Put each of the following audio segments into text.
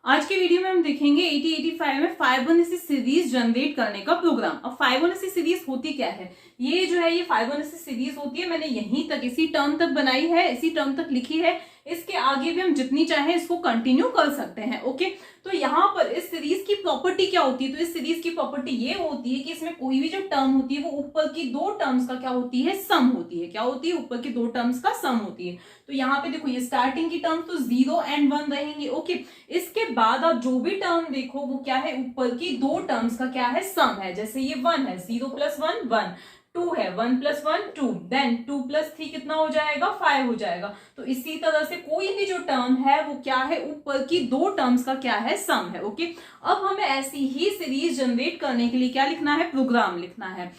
आज के वीडियो में हम देखेंगे 8085 में फाइबोनाची सीरीज जनरेट करने का प्रोग्राम। अब फाइबोनाची सीरीज होती क्या है? ये जो है ये फाइबोनाची सीरीज होती है, मैंने यहीं तक इसी टर्म तक बनाई है, इसी टर्म तक लिखी है। इसके आगे भी हम जितनी चाहें इसको कंटिन्यू कर सकते हैं। ओके, तो यहाँ पर इस सीरीज की प्रॉपर्टी क्या होती है? तो इस सीरीज की प्रॉपर्टी ये होती है कि इसमें कोई भी जो टर्म होती है वो ऊपर की दो टर्म्स का क्या होती है? सम होती है। क्या होती है? ऊपर की दो टर्म्स का सम होती है। तो यहाँ पे देखो ये स्टार्टिंग की टर्म तो 0 एंड 1 रहेंगे। ओके, इसके बाद आप जो भी टर्म देखो वो क्या है? ऊपर की दो टर्म्स का क्या है? सम है। जैसे ये 1 है, 0 प्लस 1 1, 2 है, 1 प्लस 1 2, देन 2 प्लस 3 कितना हो जाएगा? 5 हो जाएगा। तो इसी तरह से कोई भी जो टर्म है वो क्या है? ऊपर की दो टर्म्स का क्या है? सम है। ओके, अब हमें ऐसी ही सीरीज जनरेट करने के लिए क्या लिखना है? प्रोग्राम लिखना है।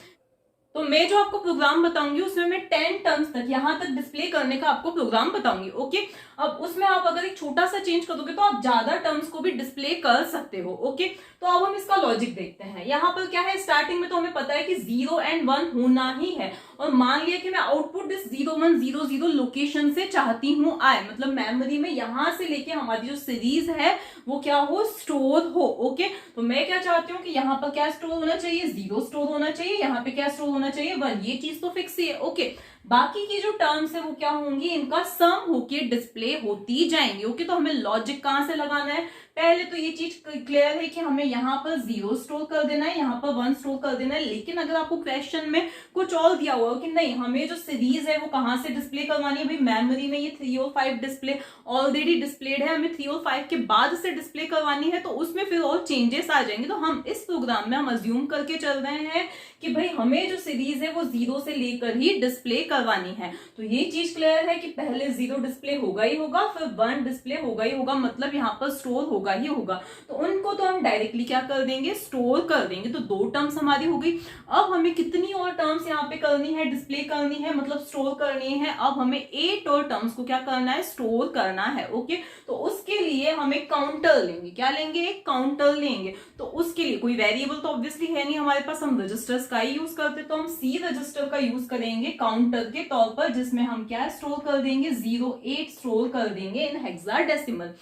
तो मैं जो आपको प्रोग्राम बताऊंगी उसमें मैं 10 टर्म्स तक यहां तक डिस्प्ले करने का आपको प्रोग्राम बताऊंगी। ओके, अब उसमें आप अगर एक छोटा सा चेंज कर दोगे तो आप ज्यादा टर्म्स को भी डिस्प्ले कर सकते हो। ओके, तो अब हम इसका लॉजिक देखते हैं। यहाँ पर क्या है? स्टार्टिंग में तो हमें पता है कि 0 एंड 1 होना ही है, और मान लिया कि मैं आउटपुट इस 0 1 0 0 लोकेशन से चाहती हूँ आए, मतलब मेमोरी में यहां से लेके हमारी जो सीरीज है वो क्या हो? स्टोर हो। ओके, तो मैं क्या चाहती हूँ कि यहाँ पर क्या स्टोर होना चाहिए? 0 स्टोर होना चाहिए। यहाँ पे क्या स्टोर होना चाहिए? 1। ये चीज तो फिक्स ही है। ओके, बाकी की जो टर्म्स है वो क्या होंगी? इनका सम होके डिस्प्ले होती जाएंगी। ओके, तो हमें लॉजिक कहां से लगाना है? पहले तो ये चीज क्लियर है कि हमें यहाँ पर 0 स्टोर कर देना है, यहाँ पर 1 स्टोर कर देना है। लेकिन अगर आपको क्वेश्चन में कुछ और दिया हुआ हो कि नहीं हमें जो सीरीज है वो कहां से डिस्प्ले करवानी है, भाई मेमोरी में ये 3 और 5 डिस्प्ले ऑलरेडी डिस्प्लेड है, हमें 3 और 5 के बाद से डिस्प्ले करवानी है, तो उसमें फिर और चेंजेस आ जाएंगे। तो हम इस प्रोग्राम में हम अज्यूम करके चल रहे हैं कि भाई हमें जो सीरीज है वो 0 से लेकर ही डिस्प्ले करवानी है। तो ये चीज क्लियर है कि पहले 0 डिस्प्ले होगा ही होगा, फिर 1 डिस्प्ले होगा ही होगा, मतलब यहाँ पर स्टोर होगा ही होगा। तो उनको तो हम डायरेक्टली क्या कर देंगे? स्टोर कर देंगे। तो दो टर्म्स हमारी हो गई। अब हमें कितनी और टर्म्स यहाँ पे करनी है? डिस्प्ले करनी है, मतलब स्टोर करनी है। अब हमें 8 और टर्म्स को क्या करना है? स्टोर करना है। ओके, तो उसके लिए हम एक काउंटर लेंगे। क्या लेंगे? एक काउंटर लेंगे। तो उसके लिए कोई वेरिएबल तो ऑब्वियसली है नहीं हमारे पास, हम रजिस्टर्स का ही यूज करते, तो हम सी रजिस्टर का यूज करेंगे काउंटर के तौर पर, जिसमें हम क्या स्टोर कर देंगे? 08 स्टोर कर देंगे इन हेक्साडेसिमल।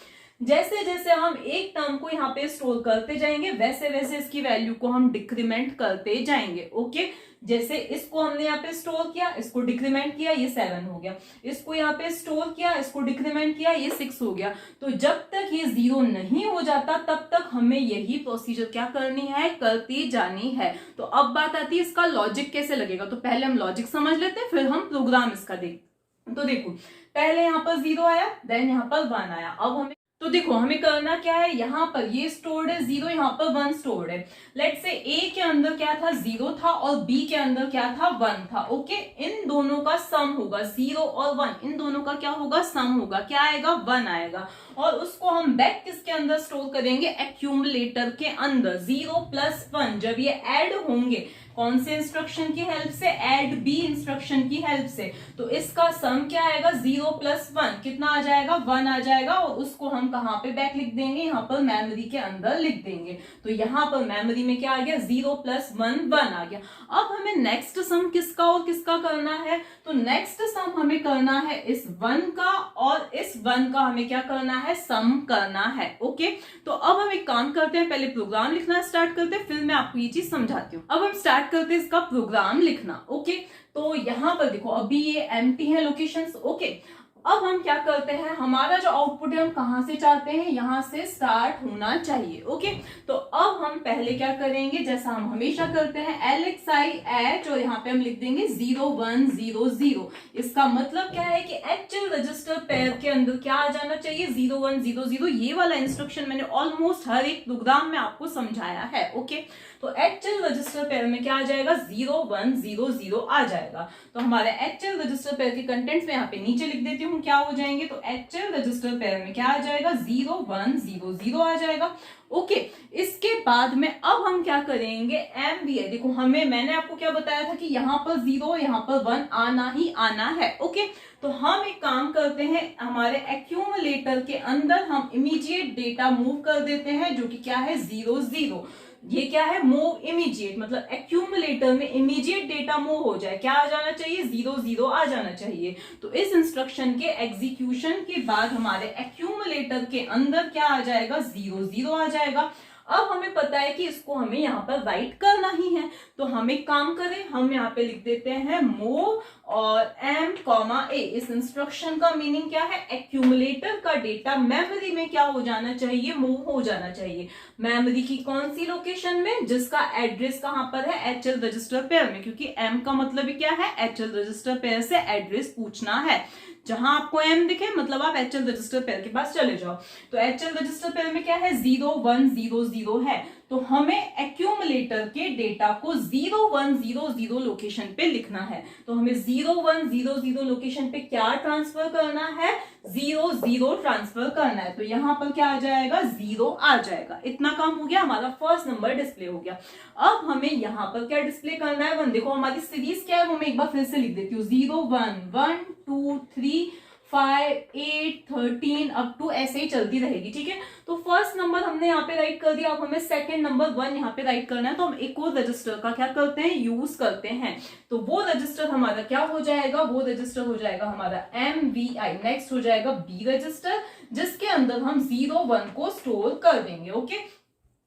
जैसे जैसे हम एक टर्म को यहाँ पे स्टोर करते जाएंगे वैसे वैसे इसकी वैल्यू को हम डिक्रीमेंट करते जाएंगे। ओके, जैसे इसको हमने यहाँ पे स्टोर किया, इसको डिक्रीमेंट किया, ये 7 हो गया। इसको यहाँ पे स्टोर किया, इसको डिक्रीमेंट किया, ये 6 हो गया। तो जब तक ये 0 नहीं हो जाता तब तक हमें यही प्रोसीजर क्या करनी है? करती जानी है। तो अब बात आती है इसका लॉजिक कैसे लगेगा। तो पहले हम लॉजिक समझ लेते हैं, फिर हम प्रोग्राम इसका देखते। तो देखो, पहले यहाँ पर 0 आया, देन यहाँ पर 1 आया। अब हमें तो देखो हमें करना क्या है? यहाँ पर ये स्टोर्ड है 0, यहाँ पर 1 स्टोर्ड है। लेट्स से ए के अंदर क्या था? 0 था, और बी के अंदर क्या था? 1 था। ओके, इन दोनों का सम होगा 0 और 1, इन दोनों का क्या होगा? सम होगा। क्या आएगा? 1 आएगा। और उसको हम बैक किसके अंदर स्टोर करेंगे? एक्यूमुलेटर के अंदर। 0 प्लस 1 जब ये ऐड होंगे, कौन से इंस्ट्रक्शन की हेल्प से? ऐड बी इंस्ट्रक्शन की हेल्प से। तो इसका सम क्या आएगा? 0 प्लस 1 कितना आ जाएगा? 1 आ जाएगा। और उसको हम कहां पे बैक लिख देंगे? यहाँ पर मेमोरी के अंदर लिख देंगे। तो यहाँ पर मेमोरी में क्या आ गया? 0 प्लस 1 1 आ गया। अब हमें नेक्स्ट सम किसका और किसका करना है? तो नेक्स्ट सम हमें करना है इस 1 का, और इस 1 का हमें क्या करना है? सम करना है। ओके, तो अब हम एक काम करते हैं, पहले प्रोग्राम लिखना स्टार्ट करते हैं, फिर मैं आपको ये चीज समझाती हूँ। अब हम स्टार्ट करते हैं इसका प्रोग्राम लिखना। ओके, तो यहां पर देखो अभी ये एम्प्टी है लोकेशंस। ओके, अब हम क्या करते हैं? हमारा जो आउटपुट है हम कहां से चाहते हैं? यहां से स्टार्ट होना चाहिए। ओके, तो अब हम पहले क्या करेंगे? जैसा हम हमेशा करते हैं, LXI और यहाँ पे हम लिख देंगे 0 1 0 0। इसका मतलब क्या है कि एक्चुअल रजिस्टर पेयर के अंदर क्या आ जाना चाहिए? 0 1 0 0। ये वाला इंस्ट्रक्शन मैंने ऑलमोस्ट हर एक प्रोग्राम में आपको समझाया है। ओके, तो एक्चुअल रजिस्टर पेयर में क्या आ जाएगा? 0 1 0 0 आ जाएगा। तो हमारे एक्चुअल रजिस्टर पेयर के कंटेंट्स में यहाँ पे नीचे लिख देती हूँ क्या हो जाएंगे। तो एक्चुअल रजिस्टर पेयर में क्या आ जाएगा? 0 1 0 0 आ जाएगा। ओके, इसके बाद में अब हम क्या करेंगे? MVI देखो मैंने आपको क्या बताया था कि यहाँ पर 0 यहाँ पर 1 आना ही आना है। ओके, तो हम एक काम करते हैं, हमारे एक्यूमुलेटर के अंदर हम इमीडिएट डेटा मूव कर देते हैं, जो कि क्या है? 0 0। ये क्या है, मूव इमीडिएट, मतलब एक्यूमुलेटर में इमीडिएट डेटा मूव हो जाए, क्या आ जाना चाहिए, 0 0 आ जाना चाहिए। तो इस इंस्ट्रक्शन के एग्जीक्यूशन के बाद हमारे एक्यूमुलेटर के अंदर क्या आ जाएगा, 0 0 आ जाएगा। अब हमें पता है कि इसको हमें यहाँ पर राइट करना ही है, तो हम एक काम करें, हम यहाँ पे लिख देते हैं मूव और m कॉमा a। इस इंस्ट्रक्शन का मीनिंग क्या है, एक्यूमुलेटर का डेटा मेमोरी में क्या हो जाना चाहिए, मूव हो जाना चाहिए। मेमोरी की कौन सी लोकेशन में, जिसका एड्रेस कहां पर है, HL रजिस्टर पेयर में, क्योंकि m का मतलब ही क्या है, HL रजिस्टर पेयर से एड्रेस पूछना है। जहां आपको m दिखे मतलब आप HL रजिस्टर पेयर के पास चले जाओ। तो HL रजिस्टर पेयर में क्या है, 0 1 0 0 है, तो हमें एक्यूमुलेटर के डेटा को 0 1 0 0 लोकेशन पे लिखना है। तो हमें 0 1 0 0 लोकेशन पे क्या ट्रांसफर करना है, 0 0 ट्रांसफर करना है। तो यहाँ पर क्या आ जाएगा, 0 आ जाएगा। इतना काम हो गया, हमारा फर्स्ट नंबर डिस्प्ले हो गया। अब हमें यहाँ पर क्या डिस्प्ले करना है, 1। देखो हमारी सीरीज क्या है वो मैं एक बार फिर से लिख देती हूँ, 0 1 1 2 3 5 8 13 अप टू ऐसे ही चलती रहेगी, ठीक है। तो फर्स्ट नंबर हमने यहाँ पे राइट कर दिया, अब हमें सेकंड नंबर 1 यहाँ पे राइट करना है। तो हम एक और रजिस्टर का क्या करते हैं, यूज करते हैं। तो वो रजिस्टर हमारा क्या हो जाएगा, वो रजिस्टर हो जाएगा हमारा MVI। नेक्स्ट हो जाएगा B रजिस्टर, जिसके अंदर हम 0 1 को स्टोर कर देंगे। ओके,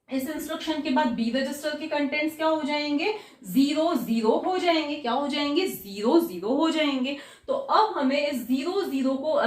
इस इंस्ट्रक्शन के बाद B रजिस्टर के कंटेंट्स क्या हो जाएंगे, 0 0 हो जाएंगे। क्या हो जाएंगे, 0 0 हो जाएंगे। तो अब हमें इस 0 0 को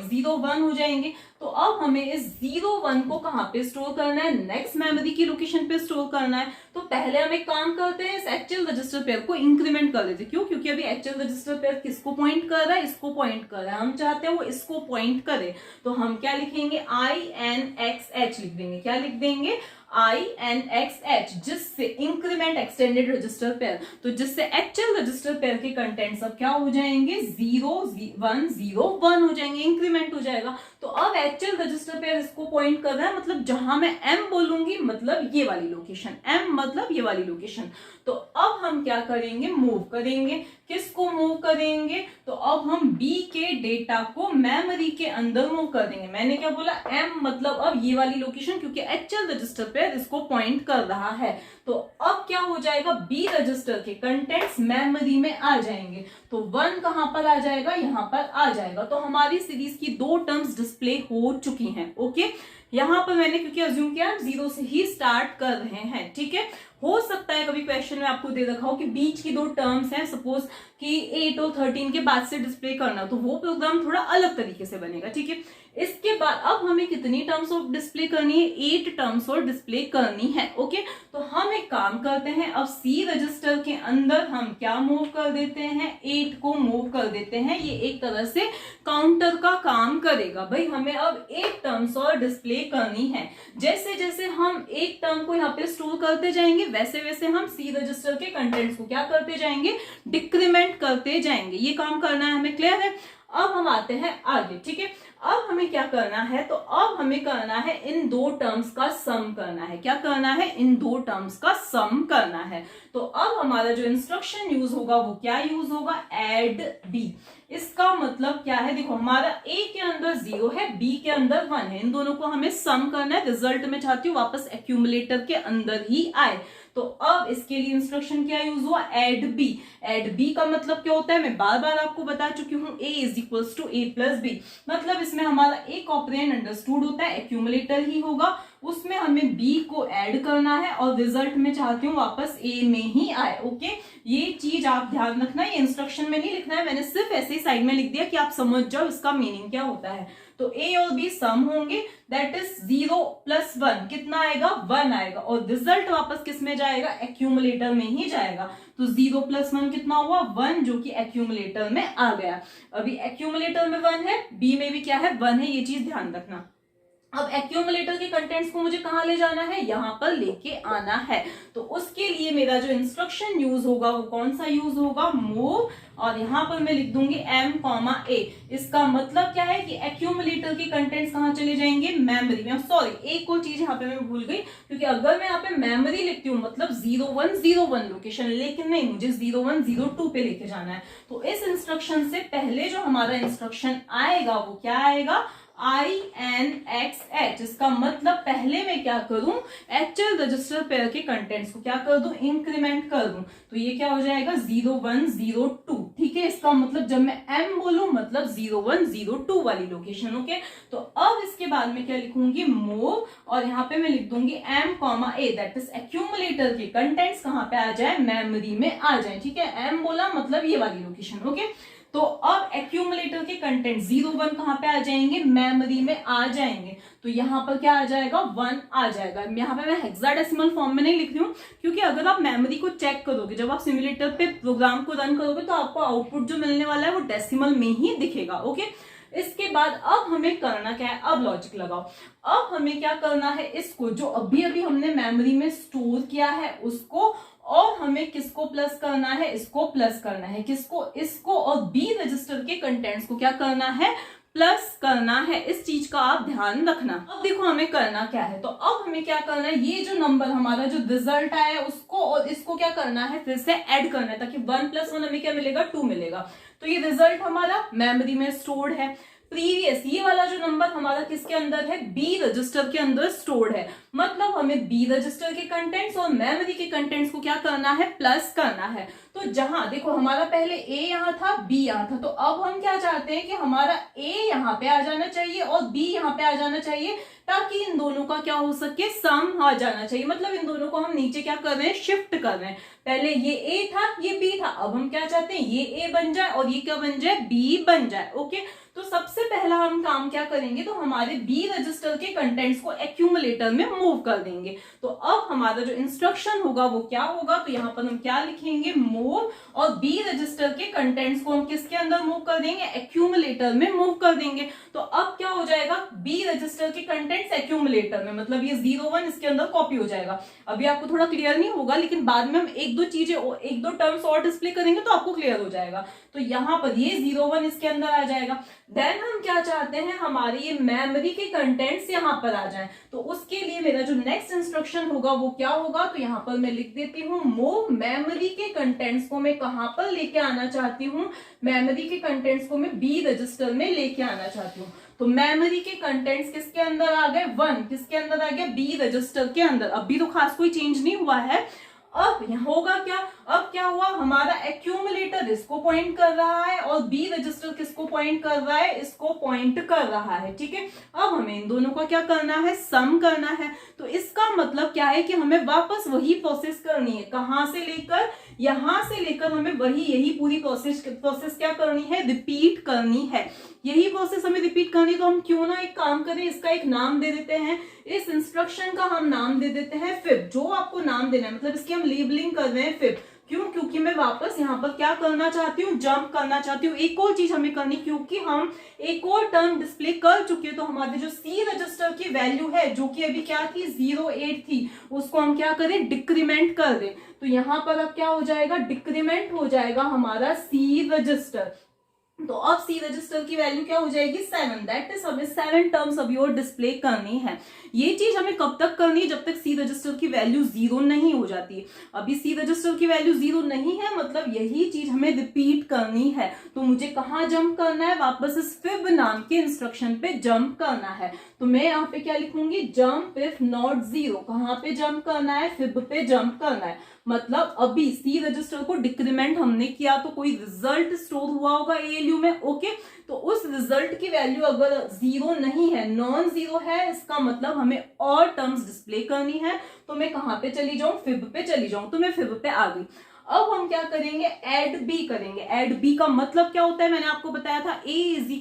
0 1 हो जाएंगे। तो अब हमें इस 0 1 को कहां पे स्टोर करना है, नेक्स्ट मेमोरी की लोकेशन पे स्टोर करना है। तो पहले हम एक काम करते हैं, इस HL रजिस्टर पेयर को इंक्रीमेंट कर देते हैं। क्यों, क्योंकि अभी HL रजिस्टर पेयर किसको पॉइंट कर रहा है, इसको पॉइंट कर रहा है, हम चाहते हैं वो इसको पॉइंट करे। तो हम क्या लिखेंगे, INXH लिख देंगे। क्या लिख देंगे, INXH, जिससे इंक्रीमेंट एक्सटेंडेड रजिस्टर पेयर, तो जिससे HL रजिस्टर पेयर के कंटेंट्स अब क्या हो जाएंगे, 0 1 0 1 हो जाएंगे, इंक्रीमेंट हो जाएगा। तो अब HL रजिस्टर पेयर इसको पॉइंट कर रहा है, मतलब जहां मैं M बोलूंगी मतलब ये वाली लोकेशन, M मतलब ये वाली लोकेशन। तो अब हम क्या करेंगे, मूव करेंगे। किसको मूव करेंगे, तो अब हम B के डेटा को मेमोरी के अंदर मूव कर देंगे। मैंने क्या बोला, M मतलब अब ये वाली लोकेशन, क्योंकि HL रजिस्टर पेयर इसको पॉइंट कर रहा है। तो अब क्या हो जाएगा, B रजिस्टर के कंटेंट्स मेमोरी में आ जाएंगे। तो 1 कहां पर आ जाएगा, यहां पर आ जाएगा। तो हमारी सीरीज की 2 टर्म्स डिस्प्ले हो चुकी हैं। ओके, यहां पर मैंने क्योंकि अज्यूम किया हम 0 से ही स्टार्ट कर रहे हैं, ठीक है। हो सकता है कभी क्वेश्चन में आपको दे रखा हो कि बीच की 2 टर्म्स हैं, सपोज कि 8 और 13 के बाद से डिस्प्ले करना, तो वो प्रोग्राम थोड़ा अलग तरीके से बनेगा, ठीक है। इसके बाद अब हमें कितनी टर्म्स और डिस्प्ले करनी है, 8 टर्म्स और डिस्प्ले करनी है। ओके, तो हम एक काम करते हैं, अब C रजिस्टर के अंदर हम क्या मूव कर देते हैं, 8 को मूव कर देते हैं। ये एक तरह से काउंटर का काम करेगा। भाई हमें अब 8 टर्म्स और डिस्प्ले करनी है। जैसे जैसे हम एक टर्म को यहाँ पे स्टोर करते जाएंगे, वैसे वैसे हम C रजिस्टर के कंटेंट्स को क्या करते जाएंगे, डिक्रीमेंट करते जाएंगे। ये काम करना है हमें, क्लियर है। अब हम आते हैं आगे, ठीक है। अब हमें क्या करना है, तो अब हमें करना है इन 2 टर्म्स का सम करना है। क्या करना है, इन 2 टर्म्स का सम करना है। तो अब हमारा जो इंस्ट्रक्शन यूज होगा वो क्या यूज होगा, एड B। इसका मतलब क्या है, देखो हमारा A के अंदर 0 है, B के अंदर 1 है, इन दोनों को हमें सम करना है। रिजल्ट में चाहती हूँ वापस एक्यूमुलेटर के अंदर ही आए। तो अब इसके लिए इंस्ट्रक्शन क्या यूज हुआ, एड B। एड B का मतलब क्या होता है, मैं बार बार आपको बता चुकी हूँ, A is equals to A plus B। मतलब इसमें हमारा एक ऑपरेंड अंडरस्टूड होता है, एक्यूमुलेटर ही होगा, उसमें हमें B को ऐड करना है और रिजल्ट में चाहती हूँ वापस A में ही आए। ओके, ये चीज आप ध्यान रखना, ये इंस्ट्रक्शन में नहीं लिखना है, मैंने सिर्फ ऐसे ही साइड में लिख दिया कि आप समझ जाओ इसका मीनिंग क्या होता है। तो A और B सम होंगे, दैट इज 0 प्लस 1 कितना आएगा, 1 आएगा, और रिजल्ट वापस किस में जाएगा, एक्यूमुलेटर में ही जाएगा। तो 0 प्लस 1 कितना हुआ, 1, जो कि एक्यूमुलेटर में आ गया। अभी एक्यूमुलेटर में 1 है, B में भी क्या है, 1 है, ये चीज ध्यान रखना। अब एक्यूमुलेटर के कंटेंट्स को मुझे कहां ले जाना है, यहां पर लेके आना है। तो उसके लिए मेरा जो इंस्ट्रक्शन यूज होगा वो कौन सा यूज होगा, मूव, और यहां पर मैं लिख दूंगी M,A। इसका मतलब क्या है कि एक्यूमुलेटर के कंटेंट्स कहां चले जाएंगे, मेमोरी में। सॉरी, एक और चीज यहाँ पे मैं भूल गई, क्योंकि अगर मैं यहाँ पे मेमोरी लिखती हूँ मतलब 0101 लोकेशन, लेकिन नहीं, मुझे 0102 पे लेके जाना है। तो इस इंस्ट्रक्शन से पहले जो हमारा इंस्ट्रक्शन आएगा वो क्या आएगा, INXH। इसका मतलब पहले मैं क्या करूं, HL रजिस्टर पेयर के कंटेंट्स को क्या कर दूं, इंक्रीमेंट कर दूं। तो ये क्या हो जाएगा 0102। ठीक है, इसका मतलब जब मैं M बोलूं मतलब 0102 वाली लोकेशन। ओके, तो अब इसके बाद में क्या लिखूंगी, मूव, और यहाँ पे मैं लिख दूंगी M, A, that is accumulator के कंटेंट्स कहाँ पे आ जाए, मेमोरी में आ जाए। ठीक है, M बोला मतलब ये वाली लोकेशन। ओके, तो अब एक्यूमुलेटर के कंटेंट 01 कहां पे आ जाएंगे, मेमोरी में आ जाएंगे। तो यहां पर क्या आ जाएगा, 1 आ जाएगा। यहां पे मैं हेक्साडेसिमल फॉर्म में नहीं लिख रही हूं, क्योंकि अगर आप मेमोरी को चेक करोगे, जब आप सिमुलेटर पे प्रोग्राम को रन करोगे, तो आपको आउटपुट जो मिलने वाला है वो डेसिमल में ही दिखेगा। ओके, इसके बाद अब हमें करना क्या है, अब लॉजिक लगाओ। अब हमें क्या करना है, इसको जो अभी अभी हमने मेमोरी में स्टोर किया है उसको, और हमें किसको प्लस करना है, इसको प्लस करना है। किसको, इसको, और बी रजिस्टर के कंटेंट्स को क्या करना है, प्लस करना है। इस चीज का आप ध्यान रखना। अब देखो हमें करना क्या है, तो अब हमें क्या करना है, ये जो नंबर हमारा जो रिजल्ट आया है उसको और इसको क्या करना है, फिर से ऐड करना है, ताकि 1 + 1 हमें क्या मिलेगा, 2 मिलेगा। तो ये रिजल्ट हमारा मेमोरी में स्टोर्ड है। प्रीवियस ये वाला जो नंबर हमारा किसके अंदर है, बी रजिस्टर के अंदर स्टोर्ड है। मतलब हमें बी रजिस्टर के कंटेंट्स और मेमोरी के कंटेंट्स को क्या करना है, प्लस करना है। तो जहां देखो हमारा पहले ए यहां था, बी यहां था, तो अब हम क्या चाहते हैं कि हमारा ए यहां पे आ जाना चाहिए और बी यहां पे आ जाना चाहिए, ताकि इन दोनों का क्या हो सके, सम आ जाना चाहिए। मतलब इन दोनों को हम नीचे क्या कर रहे हैं, शिफ्ट कर रहे हैं। पहले ये ए था, ये बी था, अब हम क्या चाहते हैं, ये ए बन जाए और ये क्या बन जाए, बी बन जाए। ओके, तो सबसे पहला हम काम क्या करेंगे, तो हमारे बी रजिस्टर के कंटेंट्स को एक्यूमुलेटर में मूव कर देंगे। तो अब हमारा जो इंस्ट्रक्शन होगा वो क्या होगा, तो यहाँ पर हम क्या लिखेंगे, मूव, और बी रजिस्टर के कंटेंट्स को हम किसके अंदर मूव कर देंगे, एक्यूमुलेटर में मूव कर देंगे। तो अब क्या हो जाएगा, बी रजिस्टर के कंटेंट्स एक्यूमुलेटर में, मतलब ये 01 इसके अंदर कॉपी हो जाएगा। अभी आपको थोड़ा क्लियर नहीं होगा, लेकिन बाद में हम एक दो टर्म्स और डिस्प्ले करेंगे तो आपको क्लियर हो जाएगा। तो यहाँ पर ये 01 इसके अंदर आ जाएगा। देन हम क्या चाहते हैं, हमारे ये मेमोरी के कंटेंट्स यहाँ पर आ जाएं। तो उसके लिए मेरा जो नेक्स्ट इंस्ट्रक्शन होगा वो क्या होगा, तो यहाँ पर मैं लिख देती हूँ, मूव मेमोरी के कंटेंट्स को मैं कहां पर लेके आना चाहती हूँ, मेमोरी के कंटेंट्स को मैं बी रजिस्टर में लेके आना चाहती हूँ। तो मेमोरी के कंटेंट्स किसके अंदर आ गए, 1 किसके अंदर आ गया, बी रजिस्टर के अंदर। अभी तो खास कोई चेंज नहीं हुआ है। अब यहाँ होगा क्या, अब क्या हुआ, हमारा एक्यूमुलेटर इसको पॉइंट कर रहा है और बी रजिस्टर किसको पॉइंट कर रहा है, इसको पॉइंट कर रहा है। ठीक है, अब हमें इन दोनों का क्या करना है, सम करना है। तो इसका मतलब क्या है कि हमें वापस वही प्रोसेस करनी है, कहां से लेकर, यहां से लेकर हमें यही पूरी प्रोसेस क्या करनी है, रिपीट करनी है। यही प्रोसेस हमें रिपीट करनी है। तो हम क्यों ना एक काम करें, इसका एक नाम दे देते हैं, इस इंस्ट्रक्शन का हम नाम दे देते हैं फिब। जो आपको नाम देना है, मतलब इसकी हम लेबलिंग कर रहे हैं फिब। क्यों, क्योंकि मैं वापस यहाँ पर क्या करना चाहती हूँ, जंप करना चाहती हूँ। एक और चीज हमें करनी, क्योंकि हम एक और टर्म डिस्प्ले कर चुके हैं, तो हमारे जो सी रजिस्टर की वैल्यू है, जो कि अभी क्या थी, 08 थी, उसको हम क्या करें, डिक्रीमेंट कर दें। तो यहाँ पर अब क्या हो जाएगा, डिक्रीमेंट हो जाएगा हमारा सी रजिस्टर। तो अब सी रजिस्टर की वैल्यू क्या हो जाएगी, 7। दैट इज हमें 7 टर्म्स अभी और डिस्प्ले करनी है। ये चीज हमें कब तक करनी है, जब तक सी रजिस्टर की वैल्यू 0 नहीं हो जाती है। अभी सी रजिस्टर की वैल्यू 0 नहीं है, मतलब यही चीज हमें रिपीट करनी है। तो मुझे कहाँ जंप करना है, वापस इस फिब नाम के इंस्ट्रक्शन पे जंप करना है। तो मैं यहाँ पे क्या लिखूंगी, जंप इफ नॉट 0। कहाँ पे जंप करना है, फिब पे जंप करना है। मतलब अभी सी रजिस्टर को डिक्रीमेंट हमने किया तो कोई रिजल्ट स्टोर हुआ होगा एएलयू में। ओके, तो उस रिजल्ट की वैल्यू अगर 0 नहीं है, नॉन 0 है, इसका मतलब हमें और टर्म्स डिस्प्ले करनी है। तो मैं कहां पे चली जाऊं, फिब पे चली जाऊं। तो मैं फिब पे आ गई। अब हम क्या करेंगे, एड बी करेंगे। एड बी का मतलब क्या होता है, मैंने आपको बताया था, a = a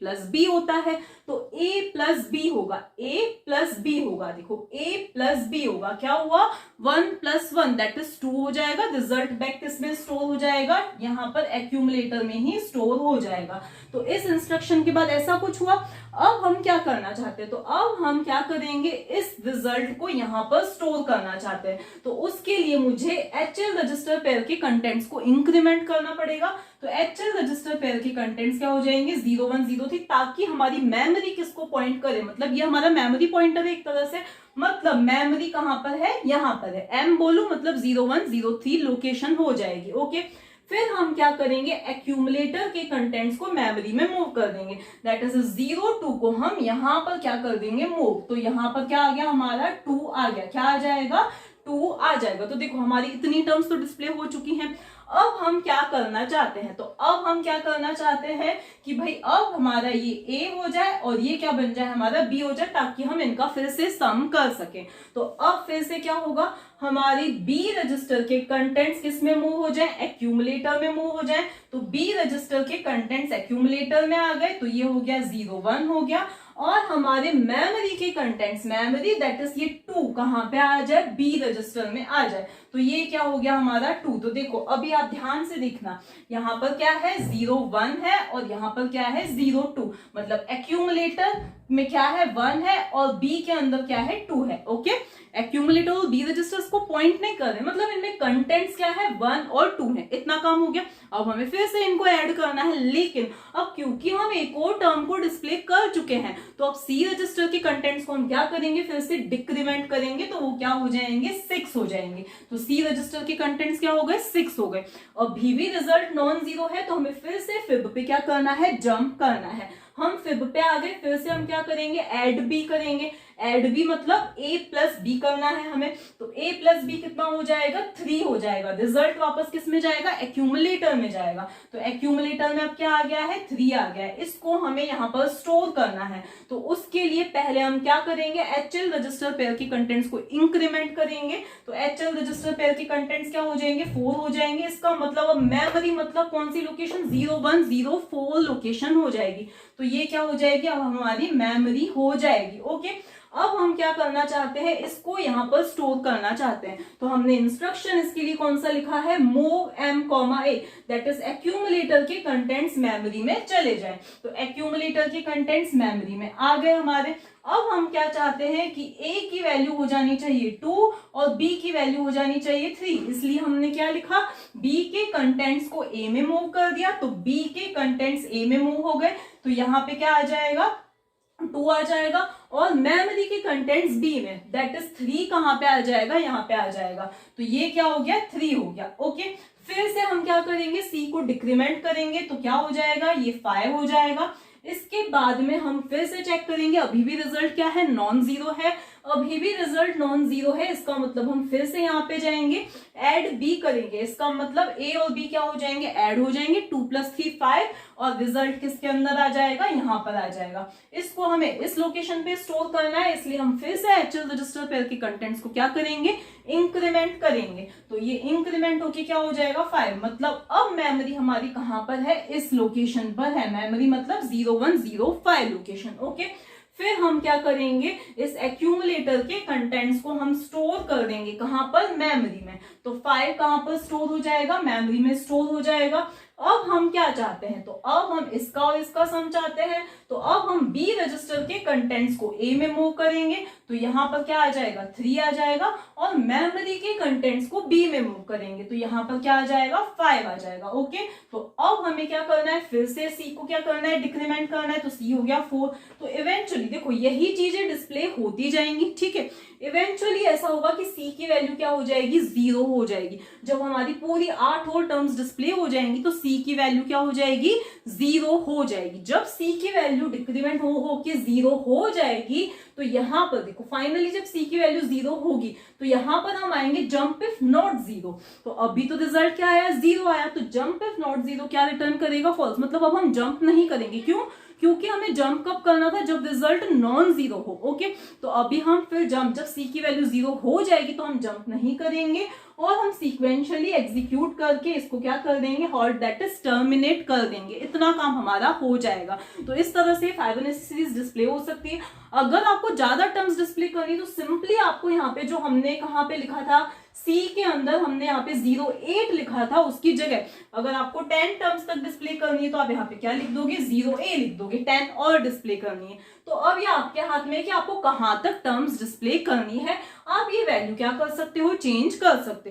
+ b होता है। तो a + b होगा, a + b होगा। देखो a + b होगा, क्या हुआ, 1 + 1 दैट इज 2 हो जाएगा। रिजल्ट बैक किसमें स्टोर हो जाएगा, यहाँ पर एक्यूमुलेटर में ही स्टोर हो जाएगा। तो इस इंस्ट्रक्शन के बाद ऐसा कुछ हुआ। अब हम क्या करना चाहते हैं, तो अब हम क्या करेंगे, इस रिजल्ट को यहाँ पर स्टोर करना चाहते हैं। तो उसके लिए मुझे HL रजिस्टर पेयर के कंटेंट्स को इंक्रीमेंट करना पड़ेगा। तो HL रजिस्टर पेयर के कंटेंट्स क्या हो जाएंगे, 0103, ताकि हमारी मेमोरी किसको पॉइंट करे, मतलब ये हमारा मेमोरी पॉइंटर है एक तरह से। मतलब मेमोरी कहां पर है, यहां पर है। M बोलूं मतलब 0103 लोकेशन हो जाएगी। ओके, फिर हम क्या करेंगे, एक्यूमुलेटर के कंटेंट्स को मेमोरी में मूव कर देंगे, दैट इज 0 2 को हम यहाँ पर क्या कर देंगे, मूव। तो यहाँ पर क्या आ गया हमारा 2 आ गया, क्या आ जाएगा 2 आ जाएगा। तो देखो हमारी इतनी टर्म्स तो डिस्प्ले हो चुकी हैं। अब हम क्या करना चाहते हैं, तो अब हम क्या करना चाहते हैं कि भाई अब हमारा ये A हो जाए और ये क्या बन जाए, हमारा B हो जाए, ताकि हम इनका फिर से सम कर सकें। तो अब फिर से क्या होगा, हमारी B रजिस्टर के कंटेंट्स किस में मूव हो जाए, एक्यूमुलेटर में मूव हो जाए। तो B रजिस्टर के कंटेंट्स एक्यूमुलेटर में आ गए, तो ये हो गया 0 1 हो गया। और हमारे मेमोरी के कंटेंट्स, मेमोरी दैट इज ये 2 कहां पे आ जाए, B रजिस्टर में आ जाए। तो ये क्या हो गया हमारा 2। तो देखो अभी आप ध्यान से देखना, यहाँ पर क्या है 0 1 है और यहाँ पर क्या है 0 2, मतलब एक्यूमुलेटर में क्या है 1 है और B के अंदर क्या है 2 है। ओके, एक्यूमुलेटर और B रजिस्टर्स को पॉइंट नहीं कर रहे, मतलब इनमें कंटेंट्स क्या है 1 और 2 है। इतना काम हो गया। अब हमें फिर से इनको ऐड करना है, लेकिन अब क्योंकि हम एक और टर्म को डिस्प्ले कर चुके हैं, तो अब C रजिस्टर के कंटेंट्स को हम क्या करेंगे, फिर से डिक्रीमेंट करेंगे, तो वो क्या हो जाएंगे 6 हो जाएंगे। तो C रजिस्टर के कंटेंट्स क्या हो गए 6 हो गए। और भी रिजल्ट नॉन जीरो है, तो हमें फिर से फिब पे क्या करना है, जंप करना है। हम फिब पे आ गए, फिर से हम क्या करेंगे, ऐड बी करेंगे। ऐड बी मतलब A प्लस बी करना है हमें, तो A प्लस बी कितना हो जाएगा 3 हो जाएगा। रिजल्ट वापस किस में जाएगा, एक्यूमुलेटर में जाएगा। तो एक्यूमुलेटर में अब क्या आ गया है 3 आ गया है। इसको हमें यहाँ पर स्टोर करना है, तो उसके लिए पहले हम क्या करेंगे, HL रजिस्टर पेयर की कंटेंट्स को इंक्रीमेंट करेंगे। तो HL रजिस्टर पेयर की कंटेंट्स क्या हो जाएंगे 4 हो जाएंगे। इसका मतलब अब मेमोरी मतलब कौन सी लोकेशन 0 1 0 4 लोकेशन हो जाएगी। तो ये क्या हो जाएगी, अब हमारी मेमोरी हो जाएगी। ओके, अब हम क्या करना चाहते हैं, इसको यहाँ पर स्टोर करना चाहते हैं। तो हमने इंस्ट्रक्शन इसके लिए कौन सा लिखा है, move M, A, that is accumulator के कंटेंट्स मेमोरी में चले जाएं। तो एक्यूमुलेटर के कंटेंट्स मेमोरी में आ गए हमारे। अब हम क्या चाहते हैं कि A की वैल्यू हो जानी चाहिए 2 और B की वैल्यू हो जानी चाहिए 3, इसलिए हमने क्या लिखा, B के कंटेंट्स को A में मूव कर दिया, तो B के कंटेंट्स A में मूव हो गए। तो यहाँ पे क्या आ जाएगा 2 आ जाएगा, और मेमोरी के कंटेंट्स B में दैट इज 3 कहां पे आ जाएगा, यहाँ पे आ जाएगा। तो ये क्या हो गया 3 हो गया। ओके, फिर से हम क्या करेंगे, C को डिक्रीमेंट करेंगे, तो क्या हो जाएगा, ये 5 हो जाएगा। इसके बाद में हम फिर से चेक करेंगे, अभी भी रिजल्ट क्या है, नॉन जीरो है। अभी भी रिजल्ट नॉन जीरो है, इसका मतलब हम फिर से यहाँ पे जाएंगे, ऐड बी करेंगे। इसका मतलब A और B क्या हो जाएंगे, ऐड हो जाएंगे, 2 + 3 5, और रिजल्ट किसके अंदर आ जाएगा, यहाँ पर आ जाएगा। इसको हमें इस लोकेशन पे स्टोर करना है, इसलिए हम फिर से HL रजिस्टर पेयर के कंटेंट्स को क्या करेंगे, इंक्रीमेंट करेंगे। तो ये इंक्रीमेंट होके क्या हो जाएगा 5, मतलब अब मेमोरी हमारी कहां पर है, इस लोकेशन पर है। मेमोरी मतलब 0 1 0 5 लोकेशन। ओके, फिर हम क्या करेंगे, इस एक्यूमुलेटर के कंटेंट्स को हम स्टोर कर देंगे, कहां पर, मेमोरी में। तो 5 कहां पर स्टोर हो जाएगा, मेमोरी में स्टोर हो जाएगा। अब हम क्या चाहते हैं, तो अब हम इसका और इसका सम चाहते हैं। तो अब हम B रजिस्टर के कंटेंट्स को A में मूव करेंगे, तो यहाँ पर क्या आ जाएगा 3 आ जाएगा, और मेमोरी के कंटेंट्स को B में मूव करेंगे, तो यहाँ पर क्या आ जाएगा 5 आ जाएगा। ओके, तो अब हमें क्या करना है, फिर से C को क्या करना है, डिक्रीमेंट करना है। तो C हो गया 4। तो इवेंचुअली देखो यही चीजें डिस्प्ले होती जाएंगी, ठीक है। इवेंचुअली ऐसा होगा कि C की वैल्यू क्या हो जाएगी, 0 हो जाएगी। जब हमारी पूरी 8 और टर्म्स डिस्प्ले हो जाएंगी, तो C की वैल्यू क्या हो जाएगी, 0 हो जाएगी। जब C की वैल्यू डिक्रीमेंट हो के 0 हो जाएगी, तो यहाँ पर देखो फाइनली जब C की वैल्यू 0 होगी, तो यहाँ पर हम आएंगे जंप इफ नॉट 0। तो अभी तो रिजल्ट क्या आया, 0 आया, तो जंप इफ नॉट 0 क्या रिटर्न करेगा, फॉल्स। मतलब अब हम जंप नहीं करेंगे, क्यों, क्योंकि हमें जंप कब करना था, जब रिजल्ट नॉन जीरो हो। ओके, तो अभी हम फिर जंप, जब C की वैल्यू 0 हो जाएगी तो हम जंप नहीं करेंगे, और हम सीक्वेंशियली एग्जीक्यूट करके इसको क्या कर देंगे, हॉल्ट दैट इज टर्मिनेट कर देंगे। इतना काम हमारा हो जाएगा। तो इस तरह से फाइबोनाची सीरीज डिस्प्ले हो सकती है। अगर आपको ज्यादा टर्म्स डिस्प्ले करनी तो सिंपली आपको यहाँ पे जो हमने कहाँ पे लिखा था, C के अंदर हमने यहाँ पे 08 लिखा था, उसकी जगह अगर आपको 10 टर्म्स तक डिस्प्ले करनी है तो आप यहाँ पे क्या लिख दोगे, 0A लिख दोगे, 10 और डिस्प्ले करनी है। तो अब ये आपके हाथ में है कि आपको कहाँ तक टर्म्स डिस्प्ले करनी है। आप ये वैल्यू क्या कर सकते हो, चेंज कर सकते हो।